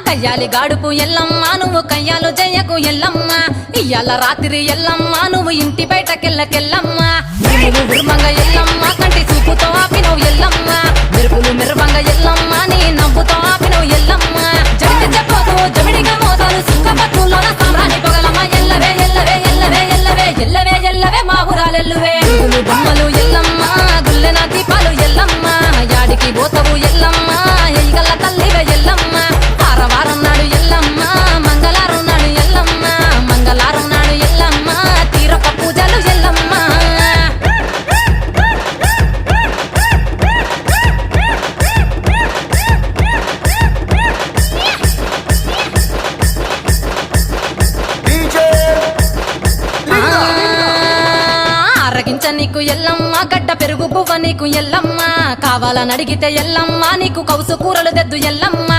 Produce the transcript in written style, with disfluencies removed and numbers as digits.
కయ్యాలి గాడుపు ఎల్లమ్మ నువ్వు కయ్యాలు జయ్యకు ఎల్లమ్మ ఇయ్యాల రాత్రి ఎల్లమ్మ నువ్వు ఇంటి బయటకెళ్ళకెళ్ళమ్మ నువ్వు ఉర్మంగ ఎల్లమ్మ కంటి చూపుతో ఆపినవు ఎల్లమ్మ మెరుపులు మెరువంగ ఎల్లమ్మ నీ నవ్వుతో ఆపినవు ఎల్లమ్మ జమిడి చెప్పకు జమిడిగా మోతాలు సుఖపట్టులోన సామ్రాణి పొగలమ్మ ఎల్లవే ఎల్లవే ఎల్లవే ఎల్లవే ఎల్లవే ఎల్లవే మా ఊరాలెల్లువే బొమ్మలు ఎల్లమ్మ గుల్లెన దీపాలు ఎల్లమ్మ యాడికి పోతవు ఎల్లమ్మ ఎయిగల్ల తల్లివే ఎల్లమ్మ వారం నాడు ఎల్లమ్మ మంగళారం నాడు ఎల్లమ్మ మంగళారం నాడు ఎల్లమ్మ తీరప్ప పూజలు ఎల్లమ్మ అరగించ నీకు ఎల్లమ్మ గడ్డ పెరుగు బువ్వ నీకు ఎల్లమ్మ కావాలని అడిగితే ఎల్లమ్మ నీకు కౌసు కూరలు తెద్దు ఎల్లమ్మ